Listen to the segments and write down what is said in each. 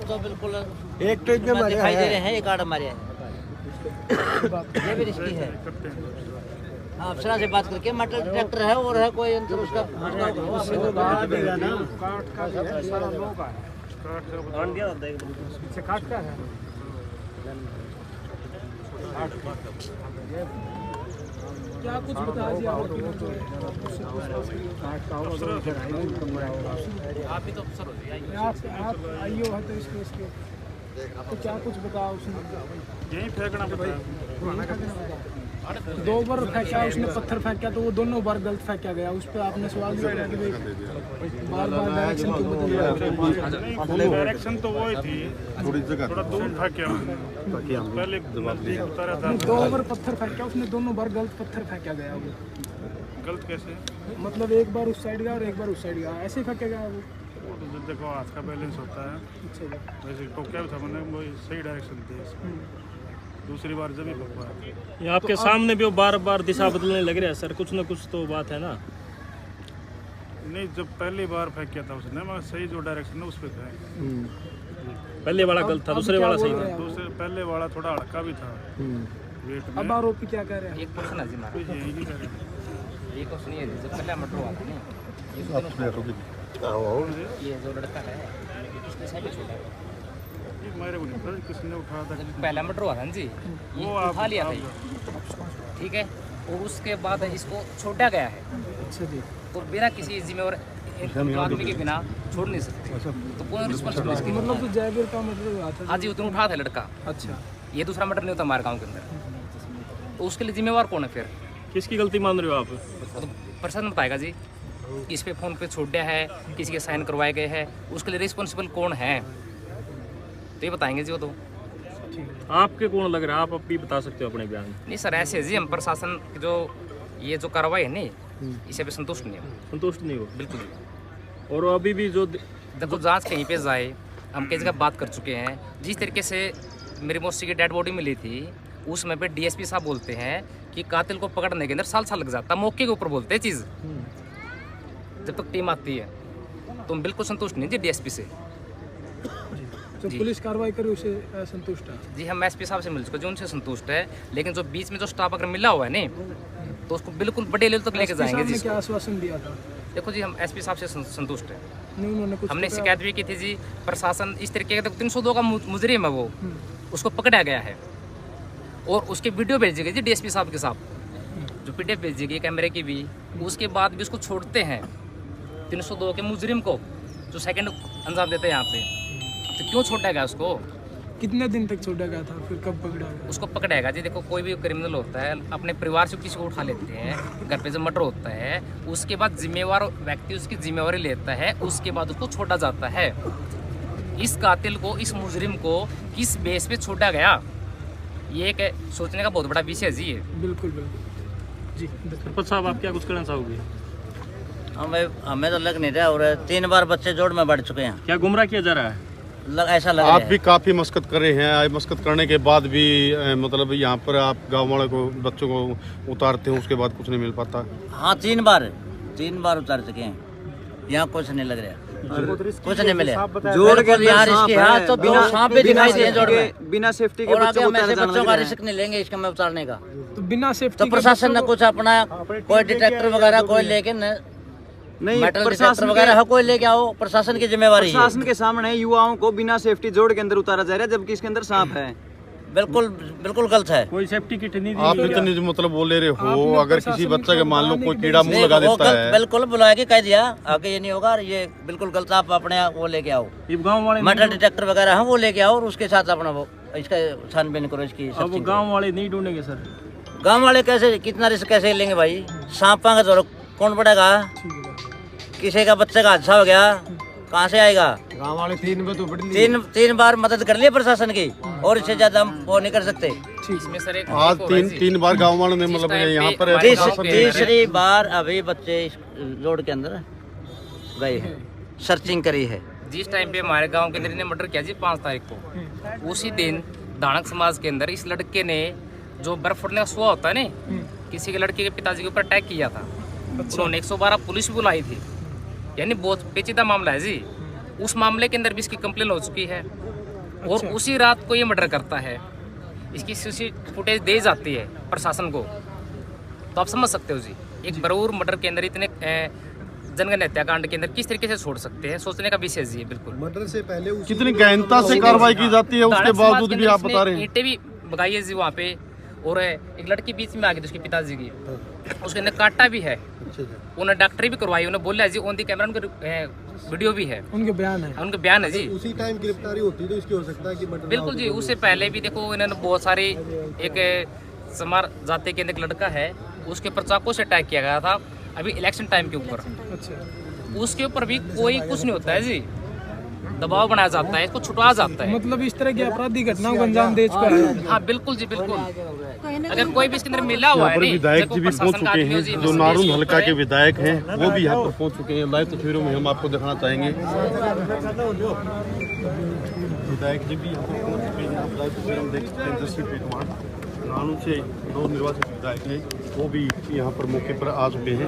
तो बिल्कुल एक तो इतने मारे दिखाई दे रहे हैं, एक आड़ मारे हैं। ये भी रिस्की है। हाँ, अफसरा से बात करके मटर ट्रैक्टर है और है कोई अंतर उसका क्या कुछ बता दिया आप भी तो अफसर हो जाइए, आप आइयो है तो इसके आपको क्या कुछ बताओ उसने यही फेंकना भाई 2 बार फेंका उसने, पत्थर फेंका तो वो दोनों बार गलत फेंका गया। उस पर आपने सवाल किया कि भाई बार डायरेक्शन क्यों बदल रहा? डायरेक्शन तो वही थी, थोड़ा दूर फेंका पहले नजदीक उतारा था। 2 बार पत्थर फेंका उसने, दोनों बार गलत पत्थर फेंका गया। वो गलत कैसे? मतलब एक बार उस साइड गया और एक बार उस साइड गया, ऐसे फेंका गया वो। तो देखो हाथ का बैलेंस होता है, वैसे टोका भी था मैंने, वो सही डायरेक्शन थी। दूसरी बार जब ही पकड़ा ये आपके सामने भी वो बार बार दिशा बदलने लग रहा है सर, कुछ ना कुछ तो बात है ना। नहीं, जब पहली बार फेंक किया था उसने, मैं सही जो डायरेक्शन है उस पर था। पहले वाला गलत था, दूसरे वाला सही था। दूसरे पहले वाला थोड़ा हड़का भी था वेट में। अब आरोपी क्या कह रहे हैं? एक क्वेश्चन है जी हमारा, यही नहीं करे ये क्वेश्चन ये है, जब पहले मटर हुआ था ना, ये जो लड़का है इसने साइड छोड़ा है। ये मेरे को नहीं पता किसने उठाया था। जब पहला मटर हुआ था ना जी, ये उठा लिया था ये, ठीक है, और उसके बाद इसको छोड़ा गया है। अच्छा जी, तो बिना किसी जिम्मेवार आदमी के बिना छोड़ नहीं सकते, तो कौन रिस्पॉन्सिबल इसकी? मतलब तो जयवीर का मर्डर हुआ था। हाँ जी, उतना उठा था लड़का। अच्छा, ये दूसरा मटर नहीं होता हमारे गाँव के अंदर, तो उसके लिए जिम्मेवार कौन है फिर? किसकी गलती मान रहे हो आप? वो तो प्रशासन बताएगा जी, किस पे फ़ोन पे छोड़ दिया है, किसी के साइन करवाए गए हैं, उसके लिए रिस्पॉन्सिबल कौन है, तो ये बताएंगे जी वो तो। आपके कौन लग रहा है, आप भी बता सकते हो अपने बयान? नहीं सर, ऐसे जी हम प्रशासन की जो ये जो कार्रवाई है नहीं, इसे भी संतुष्ट नहीं है, संतुष्ट नहीं हो? बिल्कुल नहीं। और अभी भी जो देखो जांच कहीं पे जाए, हम कई जगह बात कर चुके हैं। जिस तरीके से मेरी मौसी की डेड बॉडी मिली थी, उसमें पे डीएसपी साहब बोलते हैं कि कातिल को पकड़ने के अंदर साल लग जाता, मौके के ऊपर बोलते हैं चीज़। जब तक टीम आती है तो हम बिल्कुल संतुष्ट नहीं जी डीएसपी से। जो पुलिस कार्रवाई करे उसे संतुष्ट है जी, हम एसपी साहब से मिल चुके, जो उनसे संतुष्ट है, लेकिन जो बीच में जो स्टाफ अगर मिला हुआ है नहीं, तो उसको बिल्कुल बड़े लेवल तक लेके जाएंगे जी। क्या आश्वासन दिया था? देखो जी, हम एसपी साहब से संतुष्ट है। नहीं, उन्होंने कुछ हमने शिकायत भी की थी जी, प्रशासन इस तरीके का 302 का मुजरिम है वो, उसको पकड़ा गया है और उसके वीडियो भेजी गई जी डीएसपी साहब के साथ, जो पीडीएफ भेजी गई कैमरे की भी। उसके बाद भी उसको छोड़ते हैं 302 के मुजरिम को, जो सेकंड अंजाम देते हैं यहाँ पे, तो क्यों छोड़ा गया उसको? कितने दिन तक छोड़ा गया था, फिर कब पकड़ा गया? उसको पकड़ेगा जी। देखो कोई भी क्रिमिनल होता है, अपने परिवार से किसी को उठा लेते हैं, घर पे जो मर्डर होता है, उसके बाद जिम्मेवार व्यक्ति उसकी जिम्मेवारी लेता है, उसके बाद उसको छोड़ा जाता है। इस कातिल को, इस मुजरिम को किस बेस पे छोड़ा गया, ये एक सोचने का बहुत बड़ा विषय है जी ये। बिल्कुल बिल्कुल जी। सरपंच साहब, आप क्या कुछ कहना चाहोगे? हमें तो लग नहीं रहा, और 3 बार बच्चे जोड़ में बढ़ चुके हैं, क्या गुमराह किया जा रहा है? ऐसा लग आप भी काफी मस्कत कर रहे हैं, मस्कत करने के बाद भी मतलब यहाँ पर आप गाँव वाले को, बच्चों को उतारते हैं, उसके बाद कुछ नहीं मिल पाता। हाँ, 3 बार उतार चुके हैं, यहाँ कुछ नहीं लग रहा, कुछ नहीं मिले। जोड़ के यहाँ रिस्क है, हाँ, तो बिना सांप भी दिखाई दे जोड़ में, बिना सेफ्टी के और आगे हम ऐसे बच्चों बच्चों का रिस्क नहीं लेंगे इसका में उतारने का। तो बिना सेफ्टी तो प्रशासन ने कुछ अपना कोई डिटेक्टर वगैरह कोई लेके नहीं, मेटल डिटेक्टर वगैरह कोई लेके आओ, प्रशासन की जिम्मेवारी है। प्रशासन के सामने युवाओं को बिना सेफ्टी जोड़ के अंदर उतारा जा रहा है, जबकि इसके अंदर सांप है। बिल्कुल बिल्कुल गलत है। कोई सेफ्टी किट नहीं दी? आप इतनी जो मतलब बोल ले रहे हो, अगर किसी बच्चे के मान लो कोई कीड़ा मुंह लगा देता है, बिल्कुल बुला के कह दिया आगे ये नहीं होगा, ये बिल्कुल गलत, आप अपने वो लेके आओ, गाँव वाले मेटल डिटेक्टर वगैरह है वो लेके आओ, और उसके साथ अपना वो इसका छानबीन करो, इसकी। अब गाँव वाले नहीं ढूंढेंगे सर? गाँव वाले कैसे, कितना रिस्क कैसे लेंगे भाई? सांपा का जोर कौन पड़ेगा? किसी का बच्चे का हादसा हो गया, कहाँ से आएगा? गाँव वाले 3 बार मदद कर लिए प्रशासन की, और इससे ज्यादा हम वो नहीं कर सकते। इसमें सर एक आज 3 बार गाँव वालों ने मतलब यहाँ पर तीसरी बार अभी बच्चे इस रोड के अंदर गए हैं, सर्चिंग करी है। जिस टाइम पे हमारे गांव के अंदर ने मर्डर किया जी 5 तारीख को, उसी दिन दानक समाज के अंदर इस लड़के ने जो बर्फ फुटने का सुआ होता है ना, किसी के लड़के के पिताजी के ऊपर अटैक किया था। उन्होंने 112 पुलिस भी बुलाई थी, यानी बहुत पेचीदा मामला है जी। उस मामले के अंदर भी इसकी कंप्लेन हो चुकी है और उसी रात को ये मर्डर करता है। इसकी सीसी फुटेज दे जाती है प्रशासन को, तो आप समझ सकते हो जी एक बरूर मर्डर के अंदर इतने जनगण हत्याकांड के अंदर किस तरीके से छोड़ सकते हैं, सोचने का विषय जी है। बिल्कुल मर्डर से पहले कितनी गहनता से कार्रवाई की जाती है, उसके बावजूद भी आप बता रहे हैं। ईंटें भी भगाई है जी वहाँ पे, और एक लड़की बीच में आ गई थी उसके पिताजी की, उसके अंदर काटा भी है। उन्हें डॉक्टरी भी करवाई, उन्हें बोला जी ऑन दी कैमरा, उनके वीडियो भी है, उनके बयान है जी। उसी टाइम गिरफ्तारी होती तो इसकी हो सकता है कि मर्डर बिल्कुल जी। उससे पहले भी देखो इन्होंने बहुत सारे, एक समार जाति के अंदर एक लड़का है, उसके ऊपर चाकू से अटैक किया गया था अभी इलेक्शन टाइम के ऊपर। उसके ऊपर भी कोई कुछ नहीं होता है जी, दबाव बनाया जाता है, इसको छुटवा जाता है। मतलब इस तरह की अपराधी घटनाओं को अंजाम दे चुका है। हाँ बिल्कुल जी, बिल्कुल। अगर कोई भी इसके अंदर मिला हुआ है, विधायक जी भी पहुंच चुके हैं, जो नारून हल्का के विधायक हैं वो भी यहाँ पर पहुंच चुके हैं। लाइव तस्वीरों में हम आपको दिखाना चाहेंगे। विधायक जी भी यहाँ पर पहुंच चुके हैं, आप लाइव तस्वीरों में देख सकते हैं। जसवीर कुमार नारून से नवनिर्वाचित विधायक हैं, वो भी यहाँ पर मौके पर आ चुके हैं।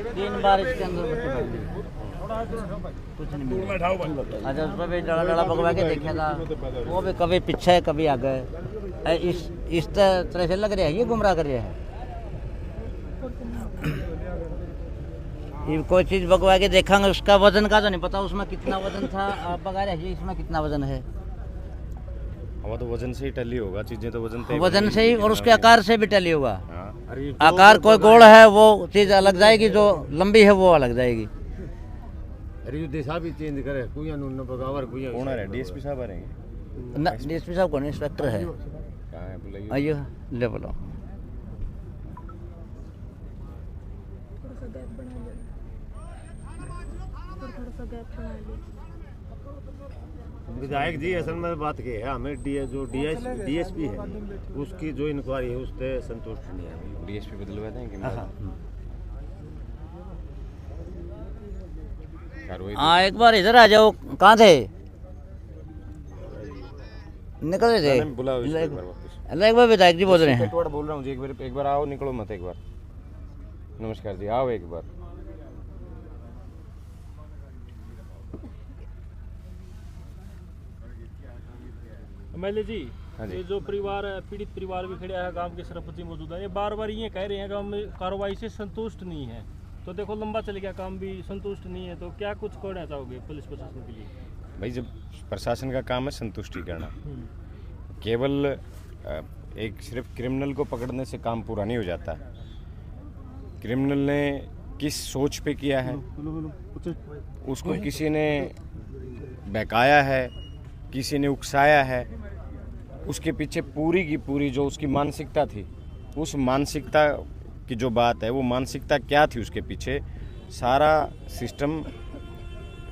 तीन बार इसके अंदर कुछ नहीं मिला। अच्छा उस पर भी डला भगवा के देखा था, वो भी कभी पीछे कभी आगे। इस तरह से लग रहा है ये गुमराह कर रहा है। ये कोई चीज़ भगवा के देखेंगे, उसका वजन का तो नहीं पता, उसमें कितना वजन था। आप बगा रहे हैं इसमें कितना वजन है। हवा तो वजन से ही टली होगा, चीजें तो वजन से ही, और उसके आकार से भी टली होगा। आकार कोई गोल है वो चीज अलग जाएगी, जो लंबी है वो अलग जाएगी। अरे दिशा भी चेंज करे, कोई न बगावर कोई कौन है? डीएसपी साहब आ रहे हैं ना? डीएसपी साहब कौन? इंस्पेक्टर है। कहां है? बुलाइए। आइए ले बोलो। विधायक जी असल में बात की है, हमें जो डीएसपी है उसकी जो इंक्वायरी है उससे संतुष्ट नहीं है। डीएसपी बदलवा देंगे। हाँ एक बार इधर आ जाओ। कहाँ थे? निकल रहे थे। एक बार विधायक जी बोल रहे हैं। बोल रहा हूँ जी, एक बार आओ, निकलो मत एक बार। नमस्कार जी, आओ एक बार। एमएलए जी, ये जो परिवार पीड़ित परिवार भी खड़ा है, गांव के सरपंच मौजूद है, ये बार बार ये कह रहे हैं कि हम कार्रवाई से संतुष्ट नहीं है। तो देखो लंबा चल गया, काम भी संतुष्ट नहीं है, तो क्या कुछ कहना चाहोगे पुलिस प्रशासन के लिए? भाई जब प्रशासन का काम है संतुष्टि करना, केवल एक सिर्फ क्रिमिनल को पकड़ने से काम पूरा नहीं हो जाता। क्रिमिनल ने किस सोच पे किया है, उसको किसी ने बहकाया है, किसी ने उकसाया है, उसके पीछे पूरी की पूरी जो उसकी मानसिकता थी, उस मानसिकता की जो बात है, वो मानसिकता क्या थी उसके पीछे, सारा सिस्टम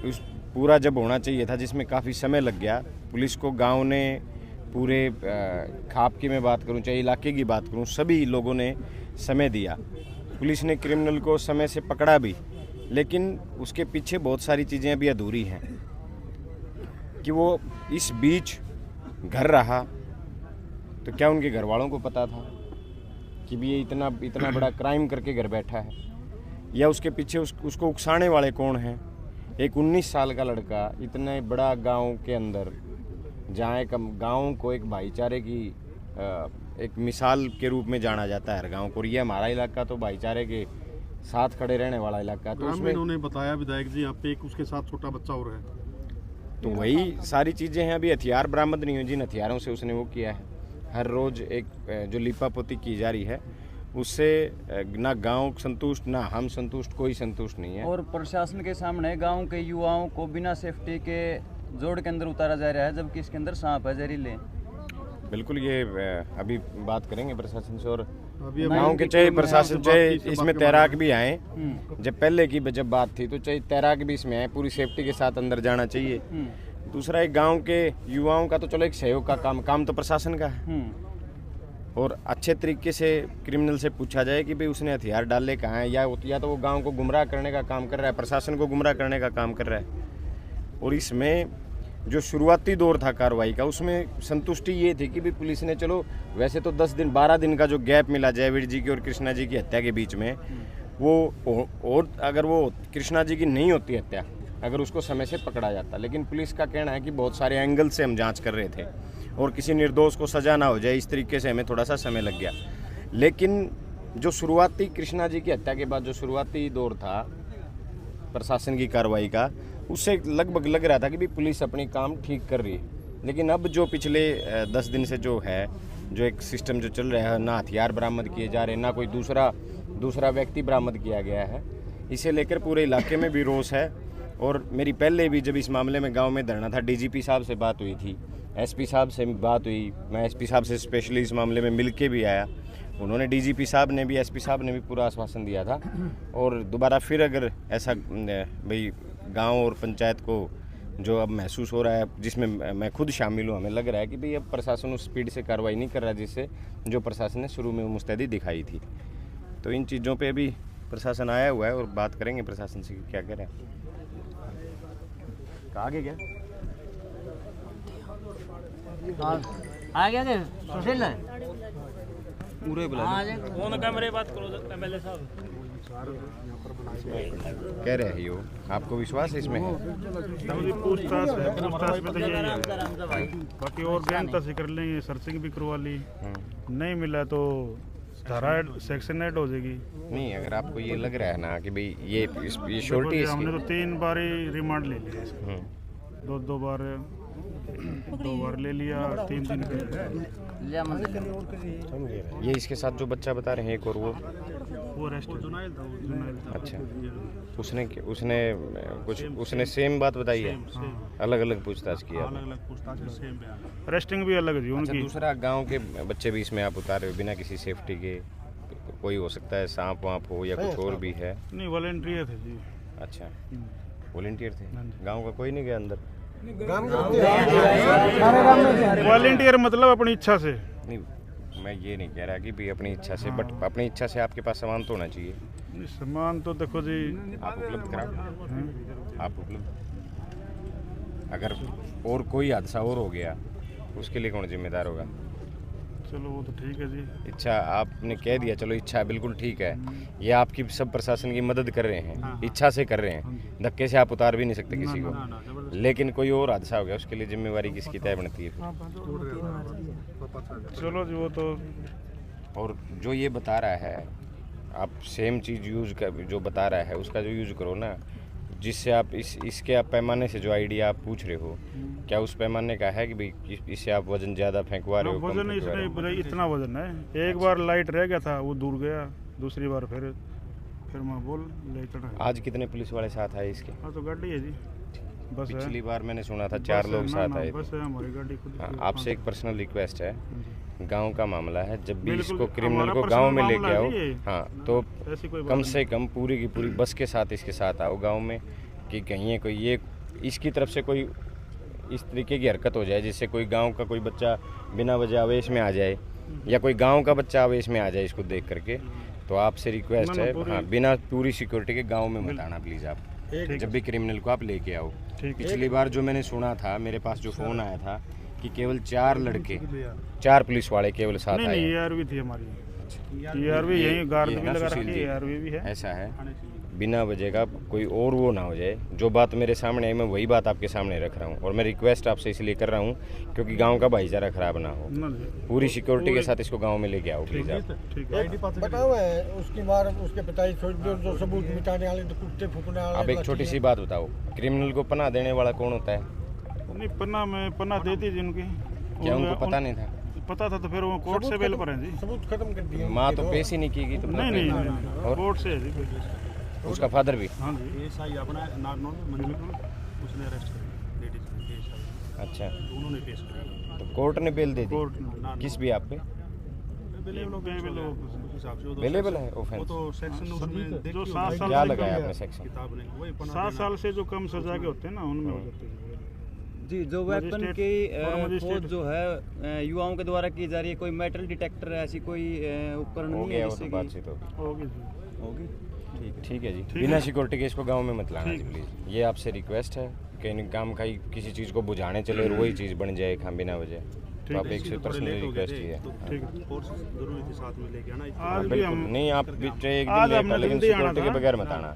उस पूरा जब होना चाहिए था, जिसमें काफ़ी समय लग गया। पुलिस को गांव ने पूरे खाप की मैं बात करूं, चाहे इलाके की बात करूं, सभी लोगों ने समय दिया। पुलिस ने क्रिमिनल को समय से पकड़ा भी, लेकिन उसके पीछे बहुत सारी चीज़ें अभी अधूरी हैं कि वो इस बीच घर रहा तो क्या उनके घर वालों को पता था कि भी ये इतना बड़ा क्राइम करके घर बैठा है, या उसके पीछे उसको उकसाने वाले कौन हैं? एक 19 साल का लड़का इतने बड़ा गांव के अंदर, जहाँ एक गांव को एक भाईचारे की एक मिसाल के रूप में जाना जाता है हर गांव को, ये हमारा इलाका तो भाईचारे के साथ खड़े रहने वाला इलाका। तो उसमें उन्होंने बताया विधायक जी यहाँ पे एक उसके साथ छोटा बच्चा और है, तो वही सारी चीज़ें हैं। अभी हथियार बरामद नहीं हुए, जिन हथियारों से उसने वो किया है। हर रोज़ एक जो लिपापोती की जा रही है, उससे ना गांव संतुष्ट, ना हम संतुष्ट, कोई संतुष्ट नहीं है। और प्रशासन के सामने गांव के युवाओं को बिना सेफ्टी के जोड़ के अंदर उतारा जा रहा है, जबकि इसके अंदर सांप है, जहरीले। बिल्कुल, ये अभी बात करेंगे प्रशासन से। और गांव के चाहे प्रशासन चाहे इसमें तैराक भी आए, जब पहले की जब बात थी तो चाहे तैराक भी इसमें आए, पूरी सेफ्टी के साथ अंदर जाना चाहिए। दूसरा एक गांव के युवाओं का तो चलो एक सहयोग का काम तो प्रशासन का है, और अच्छे तरीके से क्रिमिनल से पूछा जाए कि भाई उसने हथियार डाले कहाँ हैं, या तो वो गांव को गुमराह करने का काम कर रहा है, प्रशासन को गुमराह करने का काम कर रहा है। और इसमें जो शुरुआती दौर था कार्रवाई का, उसमें संतुष्टि ये थी कि भाई पुलिस ने चलो वैसे तो 10 दिन 12 दिन का जो गैप मिला जयवीर जी की और कृष्णा जी की हत्या के बीच में, वो और अगर वो कृष्णा जी की नहीं होती हत्या, अगर उसको समय से पकड़ा जाता, लेकिन पुलिस का कहना है कि बहुत सारे एंगल से हम जांच कर रहे थे और किसी निर्दोष को सजा ना हो जाए, इस तरीके से हमें थोड़ा सा समय लग गया। लेकिन जो शुरुआती कृष्णा जी की हत्या के बाद जो शुरुआती दौर था प्रशासन की कार्रवाई का, उससे लगभग लग रहा था कि भी पुलिस अपनी काम ठीक कर रही है। लेकिन अब जो पिछले 10 दिन से जो है, जो एक सिस्टम जो चल रहा है, ना हथियार बरामद किए जा रहे, ना कोई दूसरा व्यक्ति बरामद किया गया है, इसे लेकर पूरे इलाके में भी रोष है। और मेरी पहले भी जब इस मामले में गांव में धरना था, डीजीपी साहब से बात हुई थी, एसपी साहब से बात हुई, मैं एसपी साहब से स्पेशली इस मामले में मिल के भी आया, उन्होंने डीजीपी साहब ने भी एसपी साहब ने भी पूरा आश्वासन दिया था। और दोबारा फिर अगर ऐसा भाई गांव और पंचायत को जो अब महसूस हो रहा है, जिसमें मैं खुद शामिल हूँ, हमें लग रहा है कि भाई अब प्रशासन उस स्पीड से कार्रवाई नहीं कर रहा जिससे जो प्रशासन ने शुरू में मुस्तैदी दिखाई थी। तो इन चीज़ों पे अभी प्रशासन आया हुआ है और बात करेंगे प्रशासन से क्या कह रहे हैं। आगे क्या आ गया क्या सुशील है? पूरे बुला फोन कैमरे बात करो एमएलए साहब। कह रहे हैं यो, आपको विश्वास है इसमें? पूछताछ में तो यही है, बाकी और गैंग तस्वीर कर लेंगे, सर्चिंग भी करवा ली, नहीं मिला तो धारा सेक्शन ऐड हो जाएगी। नहीं, अगर आपको ये लग रहा है ना कि भाई ये शोर्टी हमने तो 3 बार ही रिमांड ले लिया इसका, दो बार ले लिया, 3 दिन ये इसके साथ जो बच्चा बता रहे हैं एक और वो रेस्ट जुनाइल। अच्छा, उसने सेम बात बताई है, अलग अलग पूछताछ किया, रेस्टिंग भी अलग थी उनकी। दूसरा गांव के बच्चे भी इसमें आप उतारे हो बिना किसी सेफ्टी के, कोई हो सकता है सांप वाप हो या कुछ और भी है? नहीं, वॉलंटियर थे जी। अच्छा, वॉलंटियर थे, गांव का कोई नहीं गया अंदर? वॉलंटियर मतलब अपनी इच्छा से? नहीं, मैं ये नहीं कह रहा कि भी अपनी इच्छा से, बट अपनी इच्छा से आपके पास सामान तो होना चाहिए। सामान तो देखो जी, आप उपलब्ध कराओ, आप उपलब्ध। अगर और कोई हादसा और हो गया उसके लिए कौन जिम्मेदार होगा? चलो वो तो ठीक है जी। इच्छा आपने कह दिया, चलो इच्छा बिल्कुल ठीक है, ये आपकी सब प्रशासन की मदद कर रहे हैं, इच्छा से कर रहे हैं, धक्के से आप उतार भी नहीं सकते किसी को। लेकिन कोई और हादसा हो गया उसके लिए जिम्मेवारी किसकी तय बनती है? चलो जी वो तो। और जो ये बता रहा है, आप सेम चीज़ यूज़ कर, जो बता रहा है उसका जो यूज़ करो ना, जिससे आप इसके आप पैमाने से जो आइडिया आप पूछ रहे हो, क्या उस पैमाने का है कि भाई इससे आप वजन ज़्यादा फेंकवा रहे हो? वजन इसमें इतना वजन है, एक बार लाइट रह गया था वो दूर गया, दूसरी बार फिर मैं बोल ले चढ़ा। आज कितने पुलिस वाले साथ आए इसके? हाँ तो गाड़ी है जी, बस है। पिछली बार मैंने सुना था 4 लोग साथ आए बस है हमारी गाड़ी खुद। आपसे एक पर्सनल रिक्वेस्ट है, गांव का मामला है, जब भी इसको क्रिमिनल को गांव में लेके आओ, हाँ तो कम से कम पूरी की पूरी बस के साथ इसके साथ आओ गांव में, कि कहीं कोई ये इसकी तरफ से कोई इस तरीके की हरकत हो जाए जिससे कोई गांव का कोई बच्चा बिना वजह आवेश में आ जाए, या कोई गांव का बच्चा आवेश में आ जाए इसको देख करके, तो आपसे रिक्वेस्ट है, हाँ बिना पूरी सिक्योरिटी के गाँव में मत आना प्लीज़ आप, जब भी क्रिमिनल को आप लेके आओ। पिछली बार जो मैंने सुना था, मेरे पास जो फ़ोन आया था कि केवल 4 लड़के, 4 पुलिस वाले केवल साथ आए। नहीं, ARV थी हमारी, ARV यही गार्ड भी लगा रखी है, ARV भी है। ऐसा है, बिना वजह का कोई और वो ना हो जाए। जो बात मेरे सामने आई मैं वही बात आपके सामने रख रहा हूँ, और मैं रिक्वेस्ट आपसे इसलिए कर रहा हूँ क्योंकि गांव का भाईचारा खराब ना हो। पूरी सिक्योरिटी के साथ इसको गांव में लेके आओ प्लीज आप। बताओ उसकी मार उसके पिताजी जो सबूत मिटाने वाले, कुत्ते फूकने वाले। आप एक छोटी सी बात बताओ, क्रिमिनल को पनाह देने वाला कौन होता है? नहीं, पन्ना देती थी उनकी। क्या उनको पता नहीं था? पता था तो फिर वो कोर्ट से बेल पर हैं जी। सबूत खत्म कर दिए। माँ तो पेश ही नहीं की तो नहीं, और कोर्ट से है जी। उसका फादर भी? हाँ जी, एसआई अपना नागनौर मंजिल उसने अरेस्ट किया लेडीज। अच्छा, उन्होंने पेश किया तो कोर्ट ने बेल दे दी? कोर्ट किस भी आप पे? लोग हिसाब से अवेलेबल है वो ऑफेंस? तो सेक्शन उसमें जो 7 साल क्या से लगाया कम- आपने सेक्शन? किताब नहीं वही 7 साल से जो कम सजा के होते हैं ना उनमें हो जाते हैं। जी, जो वेपन मजिस्ट्रेट की और मजिस्ट्रेट- खोज जो है युवाओं के द्वारा की जा रही है, कोई मेटल डिटेक्टर ऐसी कोई उपकरण हो नहीं गया है वो तो जिससे बातचीत होगी। होगी जी। होगी? ठीक है जी, ठीक बिना है। सिक्योरिटी के इसको गांव में मत लाना जी ठीक। प्लीज़, ये आपसे रिक्वेस्ट है। कहीं काम का ही किसी चीज़ को बुझाने चले और वही चीज़ बन जाए हम बिना वजह, तो आप एक से पर्सनली रिक्वेस्ट ही है। ठीक है। फोर्स जरूरी थी साथ में लेके आना आज भी बिल्कुल हम नहीं, आप भी एक आज दिन हमने लेकर, लेकिन जल्दी आना सिक्योरिटी के था। बगैर मत आना।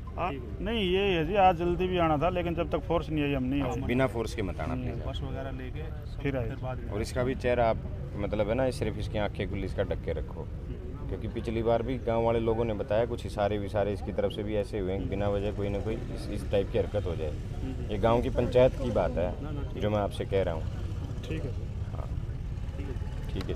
नहीं ये है जी, आज जल्दी भी आना था लेकिन जब तक फोर्स नहीं आई हम नहीं आए। बिना फोर्स के मत आना प्लीज़। बस वगैरह लेके फिर आए। बाद में और इसका भी चेहरा आप मतलब है ना, सिर्फ इसकी आंखें खुली इसका ढक के रखो, क्योंकि पिछली बार भी गांव वाले लोगों ने बताया कुछ इशारे विशारे इसकी तरफ से भी ऐसे हुए हैं कि बिना वजह कोई ना कोई इस टाइप की हरकत हो जाए। ये गांव की पंचायत की बात है जो मैं आपसे कह रहा हूँ। ठीक है सर। हाँ ठीक है।